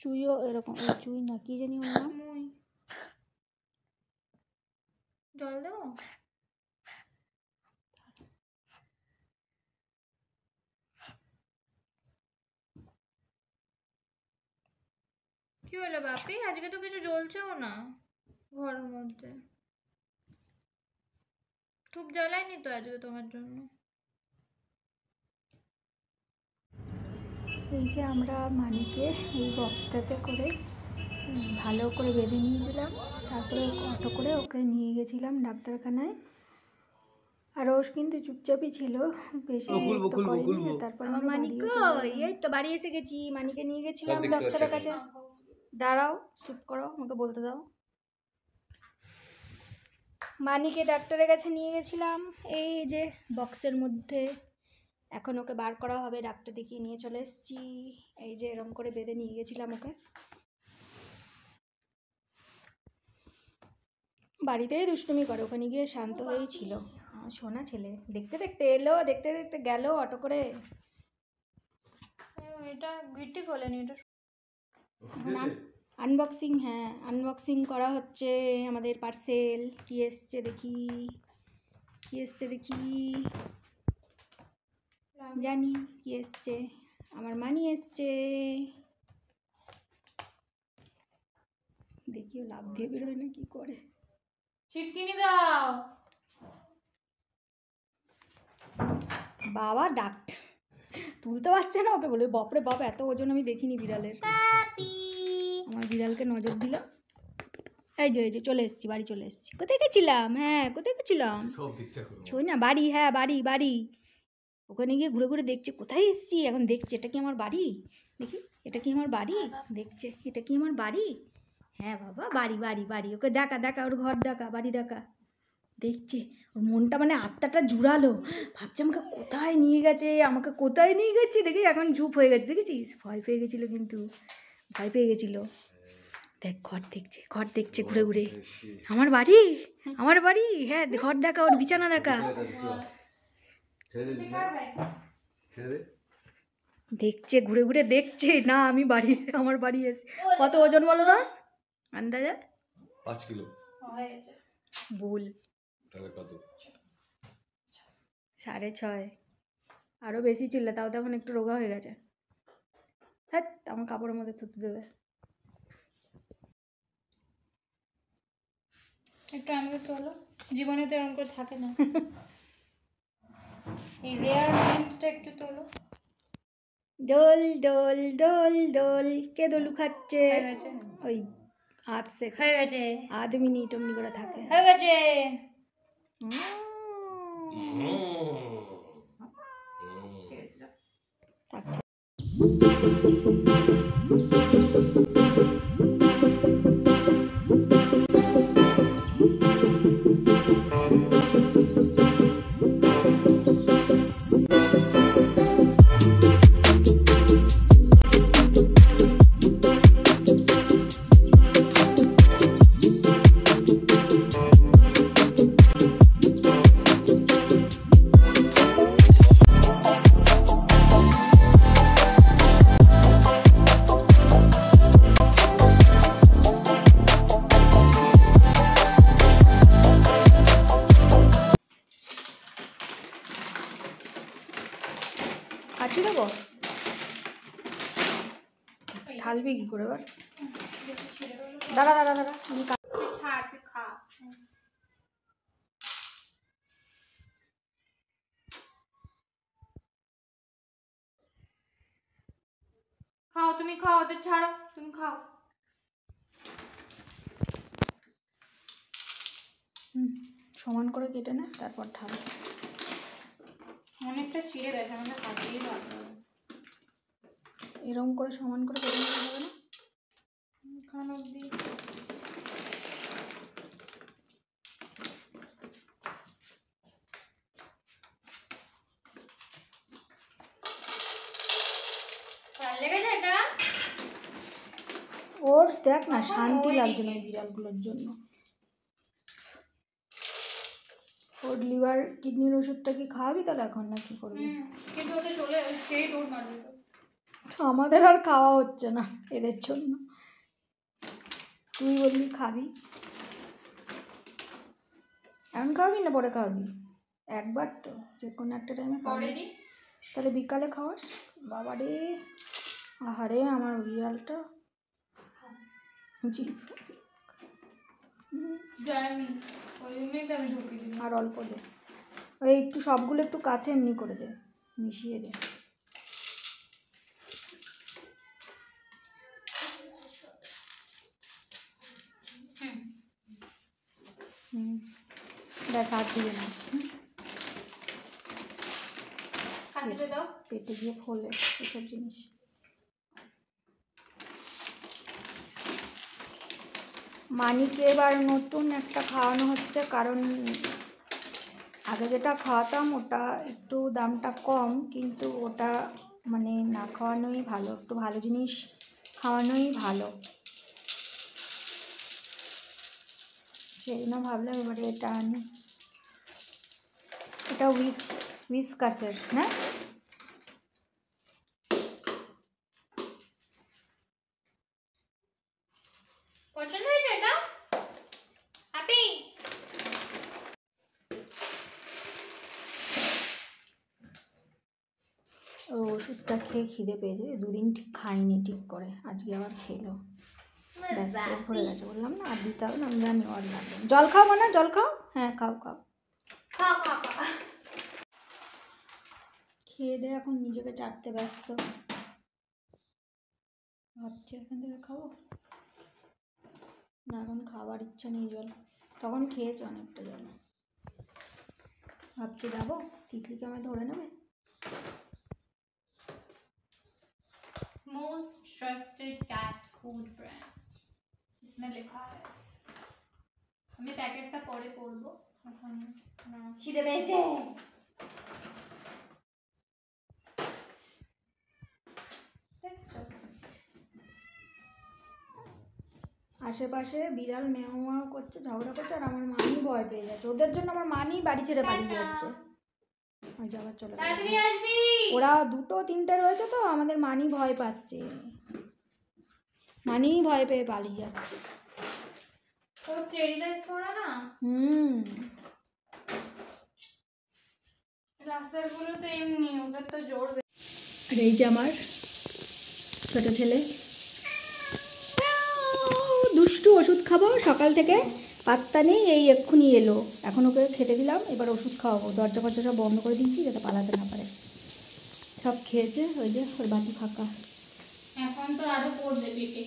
চুইও এরকম, চুই না কি জানি ওর নাম। জল দেবো? কি হলো বাপি, আজকে তো কিছু জ্বলছেও না ঘরের মধ্যে। ধূপ জ্বালাইনি তো আজকে তোমার জন্য। এই যে আমরা মানিকে এই বক্সটাতে করে ভালো করে বেঁধে নিয়েছিলাম, তারপরে অটো করে ওকে নিয়ে গেছিলাম ডাক্তারখানায়। আর ও কিন্তু চুপচাপই ছিল, বেশি তো করেনি। তারপর এই তো বাড়ি এসে গেছি, মানিকে নিয়ে গেছিলাম ডাক্তারের কাছে। দাঁড়াও, চুপ করো, আমাকে বলতে দাও। মানিকে ডাক্তারের কাছে নিয়ে গেছিলাম, এই যে বক্সের মধ্যে। এখন ওকে বার করা হবে, ডাক্তার দেখিয়ে নিয়ে চলে এসেছি। এই যে এরকম করে বেঁধে নিয়ে গেছিলাম ওকে। বাড়িতেই দুষ্টুমি করে, ওখানে গিয়ে শান্ত হয়েই ছিল। সোনা ছেলে, দেখতে দেখতে এলো, দেখতে দেখতে গেল অটো করে। এটা গিট্টি খোলেনি, এটা আনবক্সিং। হ্যাঁ, আনবক্সিং করা হচ্ছে আমাদের পার্সেল। কি এসছে দেখি, কি এসছে দেখি, জানি কি এসছে। আমার মানি এসছে, দেখিও লাভ দিয়ে বেরোয় না কি করে। ছিটকিনি দাও বাবা। ডাক্তার তুলতে পারছে না ওকে, বলে বাপরে বাপ, এত ওজন আমি দেখিনি বিড়ালের। আমার বিড়ালকে নজর দিল। এই যে চলে এসেছি, বাড়ি চলে এসেছি। কোথায় গেছিলাম? হ্যাঁ, কোথায় গেছিলাম? ছই না, বাড়ি। হ্যাঁ, বাড়ি বাড়ি। ওখানে গিয়ে ঘুরে ঘুরে দেখছে কোথায় এসেছি। এখন দেখছে এটা কি আমার বাড়ি, দেখি এটা কি আমার বাড়ি। দেখছে এটা কি আমার বাড়ি। হ্যাঁ বাবা, বাড়ি বাড়ি বাড়ি। ওকে দেখা দেখা, ওর ঘর দেখা, বাড়ি দেখা। দেখছে, ওর মনটা মানে আত্মাটা জুড়ালো। ভাবছে আমাকে কোথায় নিয়ে গেছে, আমাকে কোথায় নিয়ে গেছে। দেখি এখন চুপ হয়ে গেছে, দেখেছিস? ভয় পেয়ে গেছিলো, কিন্তু ভয় পেয়ে গেছিলো। দেখ, ঘর দেখছে, ঘর দেখছে ঘুরে ঘুরে। আমার বাড়ি, আমার বাড়ি। হ্যাঁ, ঘর দেখা, ওর বিছানা দেখা। দেখছে ঘুরে ঘুরে, দেখছে না আমি বাড়ি, আমার বাড়ি এসে। কত ওজন বলো না আন্দাজে? 5 কিলো ভুল, তাহলে কত? 6.5। আরও বেশি ছিল, তাও তখন একটু রোগা হয়ে গেছে। হ্যাঁ, আমার কাপড়ের মধ্যে থুতু দেবে। একটু আমাকে তোলো, জীবনে তো এরকম করে থাকে না। এই রেয়ার মোমেন্টসটা একটু তোলো। দোল দোল দোল দোল। কে দোলু খাচ্ছে? ওই 8 সেকেন্ড হয়ে গেছে, 8 মিনিট অমনি করে থাকে। হয়ে গেছে। থাকছে। কাটি দেবো, ঢালবি কি করে এবার? দাঁড়া দাঁড়া দাঁড়া, আমি ছাড়, তুই খা। খাও, তুমি খাও, ওদের ছাড়ো, তুমি খাও। সমান করে কেটে নে, তারপর ঢাল। অনেকটা ছিঁড়ে গেছে, আমাদের কাটিয়ে ভালো। এরকম করে সমান করে কেটে নিতে হবে না? এখান অব্দি। লেগেছে এটা? ওর দেখ না, শান্তি লাগছে না এই বিড়ালগুলোর জন্য। ওর লিভার কিডনির ওষুধটা কি খাওয়াবি তাহলে এখন, না কি করবি? কিন্তু ওদের চলে খেয়ে দৌড় মারবে তো। আমাদের আর খাওয়া হচ্ছে না এদের জন্য। তুই বললি খাবি, এখন খাবি না পরে খাবি? একবার তো যে কোনো একটা টাইমে খাবি, তাহলে বিকালে খাওয়াস। বাবা রে, আহারে আমার বিড়ালটা আর অল্প দে, ওই একটু সবগুলো একটু কাছে এমনি করে দে, মিশিয়ে দে। ব্যাস আর দিবে না, পেটে গিয়ে ফোলে এসব জিনিস। মানিকে এবার নতুন একটা খাওয়ানো হচ্ছে, কারণ আগে যেটা খাওয়াতাম ওটা একটু দামটা কম, কিন্তু ওটা মানে না খাওয়ানোই ভালো, একটু ভালো জিনিস খাওয়ানোই ভালো, সেই জন্য ভাবলাম এবারে এটা আনি। এটা উইসকাসের না? পছন্দ হয়েছে এটা? হ্যাপি? ও ওষুধটা খেয়ে খিদে পেয়েছে, দুদিন ঠিক খাইনি ঠিক করে, আজকে আবার খেলো, ব্যাস পেট ভরে গেছে। বললাম না আর দিতে হবে না, আমি জানি আর লাগবে। জল খাও না? জল খাও, হ্যাঁ খাও খাও, খেয়ে দে, এখন নিজেকে চাটতে ব্যস্ত, ভাবছি এখান থেকে খাবো না, এখন খাবার ইচ্ছা নেই। জল তখন খেয়েছে অনেকটা জল, ভাবছি যাবো, তিতলিকে আমায় ধরে নেবে। Most trusted cat food brand इसमें लिखा है। আমি প্যাকেটটা পরে পড়বো, এখন খিদে পেয়েছে। আশেপাশে বিড়াল মেও মেও করছে, ঝগড়া করছে, আর আমার মানি ভয় পেয়ে যাচ্ছে, ওদের জন্য আমার মানি বাড়ি ছেড়ে পালিয়ে যাচ্ছে। ওই যাবার চলে ওরা দুটো তিনটে রয়েছে তো, আমাদের মানি ভয় পাচ্ছে, মানি ভয় পেয়ে পালিয়ে যাচ্ছে। ও স্টেরিলাইজ করা না? রাস্তাগুলো তো এমনি, ওটার তো জোর। আর এই যে আমার ছোট ছেলে দুষ্টু, ওষুধ খাবো সকাল থেকে পাত্তা নেই, এই এক্ষুনি এলো, এখন ওকে খেতে দিলাম, এবার ওষুধ খাওয়াবো। দরজা ফরজা সব বন্ধ করে দিচ্ছি যাতে পালাতে না পারে। সব খেয়েছে, ওই যে ওর বাতি ফাঁকা। এখন তো আরো পড়বে পেটে।